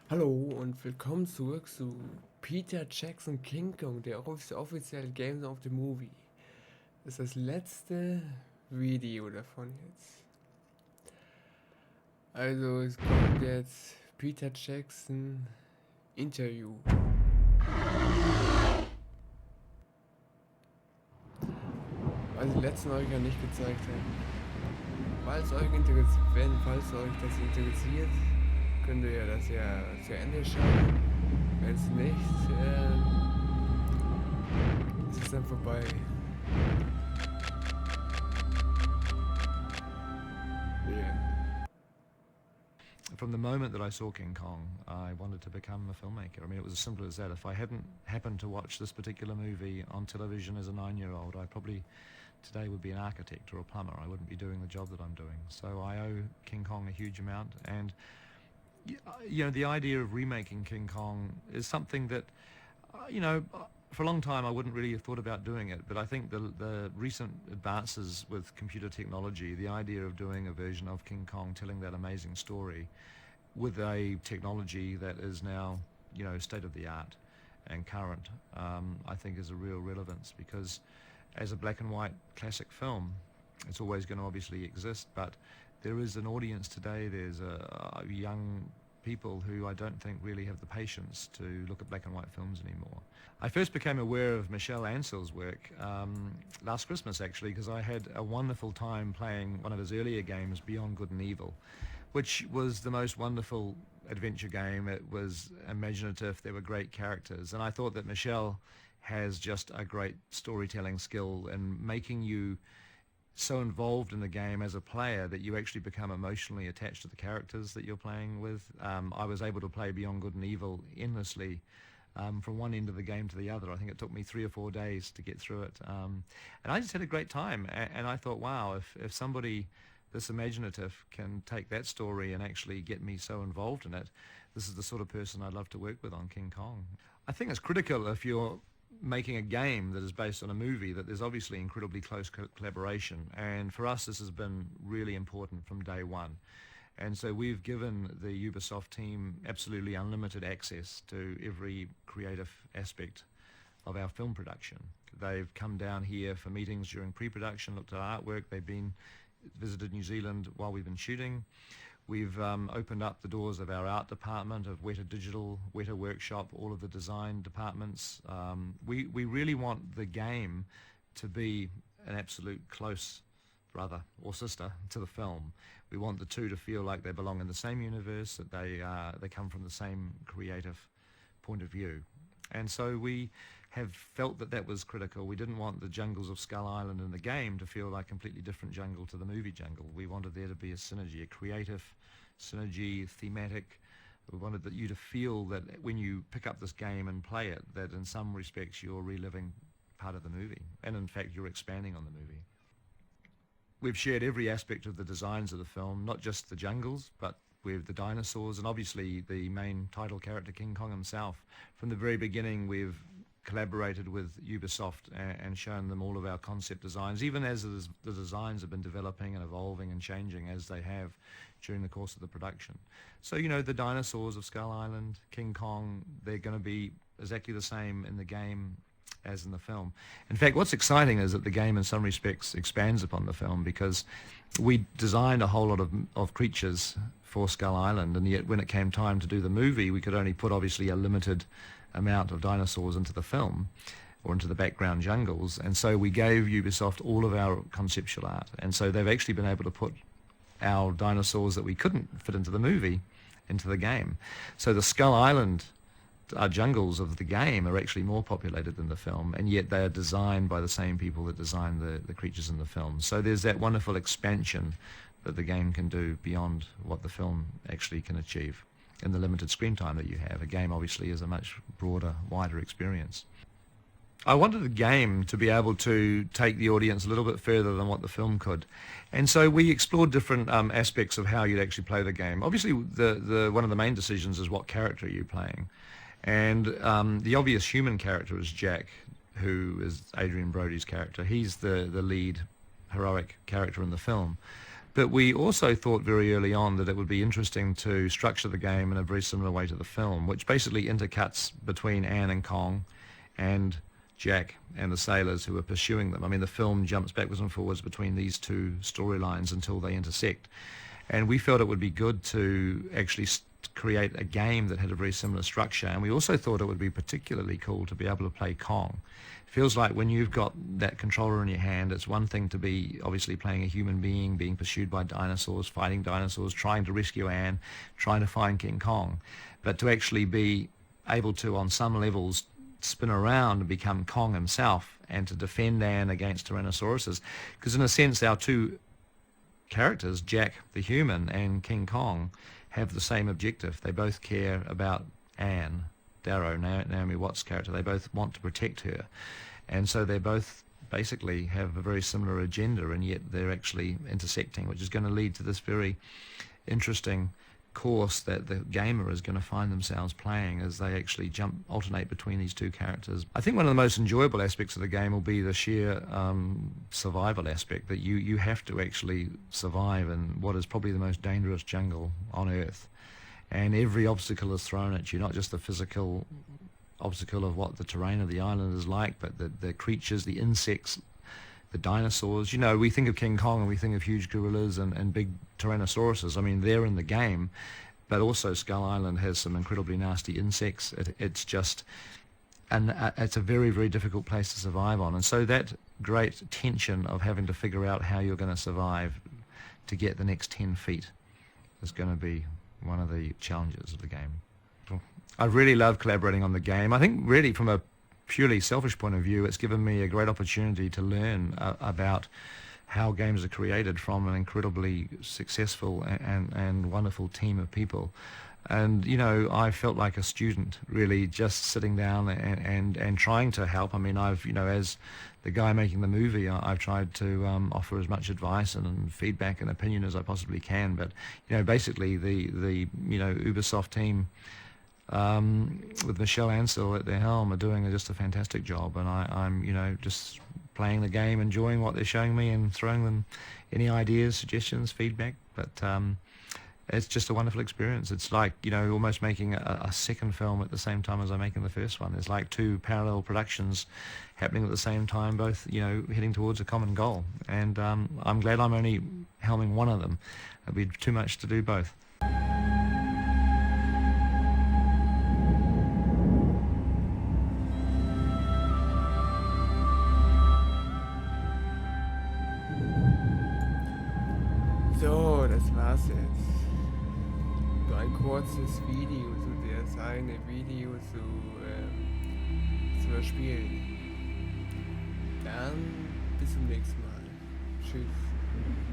Hallo und willkommen zurück zu Peter Jackson King Kong, der offizielle Games of the Movie. Das ist das letzte Video davon jetzt. Also es kommt jetzt Peter Jackson Interview. Was ich letzten euch ja nicht gezeigt habe. Falls euch das interessiert, könnt ihr das ja zu Ende schauen. Wenn es nicht, ist es dann vorbei. Yeah. From the moment that I saw King Kong, I wanted to become a filmmaker. I mean, it was as simple as that. If I hadn't happened to watch this particular movie on television as a 9-year-old, I probably today would be an architect or a plumber. I wouldn't be doing the job that I'm doing. So I owe King Kong a huge amount. And you know, the idea of remaking King Kong is something that, you know, for a long time I wouldn't really have thought about doing it, but I think the recent advances with computer technology, the idea of doing a version of King Kong telling that amazing story with a technology that is now, you know, state of the art and current, I think is a real relevance, because as a black and white classic film, it's always going to obviously exist, but there is an audience today, there's young people who I don't think really have the patience to look at black and white films anymore. I first became aware of Michel Ansell's work last Christmas, actually, because I had a wonderful time playing one of his earlier games, Beyond Good and Evil, which was the most wonderful adventure game. It was imaginative, there were great characters, and I thought that Michel has just a great storytelling skill in making you so involved in the game as a player that you actually become emotionally attached to the characters that you're playing with. I was able to play Beyond Good and Evil endlessly from one end of the game to the other. I think it took me 3 or 4 days to get through it. And I just had a great time. And I thought, wow, if somebody this imaginative can take that story and actually get me so involved in it, this is the sort of person I'd love to work with on King Kong. I think it's critical if you're making a game that is based on a movie that there's obviously incredibly close collaboration, and for us this has been really important from day one. And so we've given the Ubisoft team absolutely unlimited access to every creative aspect of our film production. They've come down here for meetings during pre-production, looked at artwork, they've visited New Zealand while we've been shooting. We've opened up the doors of our art department, of Weta Digital, Weta Workshop, all of the design departments. We really want the game to be an absolute close brother or sister to the film. We want the two to feel like they belong in the same universe, that they come from the same creative point of view. And so we have felt that that was critical. We didn't want the jungles of Skull Island in the game to feel like a completely different jungle to the movie jungle. We wanted there to be a synergy, a creative synergy, thematic. We wanted you to feel that when you pick up this game and play it, that in some respects you're reliving part of the movie, and in fact you're expanding on the movie. We've shared every aspect of the designs of the film, not just the jungles, but with the dinosaurs, and obviously the main title character, King Kong himself. From the very beginning, we've collaborated with Ubisoft and shown them all of our concept designs, even as the designs have been developing and evolving and changing as they have during the course of the production. So, you know, the dinosaurs of Skull Island, King Kong, they're going to be exactly the same in the game as in the film. In fact, what's exciting is that the game in some respects expands upon the film, because we designed a whole lot of creatures for Skull Island, and yet when it came time to do the movie, we could only put obviously a limited amount of dinosaurs into the film. or into the background jungles. And so we gave Ubisoft all of our conceptual art. And so they've actually been able to put our dinosaurs that we couldn't fit into the movie into the game. So the Skull Island jungles of the game are actually more populated than the film, and yet they are designed by the same people that designed the creatures in the film. So there's that wonderful expansion that the game can do beyond what the film actually can achieve in the limited screen time that you have. A game obviously is a much broader, wider experience. I wanted the game to be able to take the audience a little bit further than what the film could. And so we explored different aspects of how you'd actually play the game. Obviously, one of the main decisions is what character are you playing. And the obvious human character is Jack, who is Adrian Brody's character. He's the lead heroic character in the film. But we also thought very early on that it would be interesting to structure the game in a very similar way to the film, which basically intercuts between Anne and Kong and Jack and the sailors who are pursuing them. I mean, the film jumps backwards and forwards between these two storylines until they intersect. And we felt it would be good to actually create a game that had a very similar structure. And we also thought it would be particularly cool to be able to play Kong. It feels like when you've got that controller in your hand, it's one thing to be obviously playing a human being, being pursued by dinosaurs, fighting dinosaurs, trying to rescue Anne, trying to find King Kong. But to actually be able to, on some levels, spin around and become Kong himself and to defend Anne against Tyrannosauruses. Because in a sense, our two characters, Jack the human and King Kong, have the same objective. They both care about Anne, Darrow, Naomi Watts' character. They both want to protect her. And so they both basically have a very similar agenda, and yet they're actually intersecting, which is going to lead to this very interesting course that the gamer is going to find themselves playing as they actually alternate between these two characters. I think one of the most enjoyable aspects of the game will be the sheer survival aspect, that you have to actually survive in what is probably the most dangerous jungle on Earth. And every obstacle is thrown at you, not just the physical obstacle of what the terrain of the island is like, but the creatures, the insects, the dinosaurs. You know, we think of King Kong and we think of huge gorillas and big Tyrannosauruses. I mean, they're in the game, but also Skull Island has some incredibly nasty insects. It's just, it's a very, very difficult place to survive on. And so that great tension of having to figure out how you're going to survive to get the next 10 feet is going to be one of the challenges of the game. I really love collaborating on the game. I think really from a purely selfish point of view, it's given me a great opportunity to learn about how games are created from an incredibly successful and wonderful team of people. And, you know, I felt like a student, really, just sitting down and trying to help. I mean, I've, you know, as the guy making the movie, I've tried to offer as much advice and feedback and opinion as I possibly can. But, you know, basically the you know, Ubisoft team, with Michelle Ansel at their helm, are doing just a fantastic job, and I'm, you know, just playing the game, enjoying what they're showing me, and throwing them any ideas, suggestions, feedback. But it's just a wonderful experience. It's like, you know, almost making a second film at the same time as I'm making the first one. There's like two parallel productions happening at the same time, both, you know, heading towards a common goal. And I'm glad I'm only helming one of them. It'd be too much to do both. So, das war's jetzt. So ein kurzes Video zu das eine Video zu das Spiel. Dann bis zum nächsten Mal. Tschüss.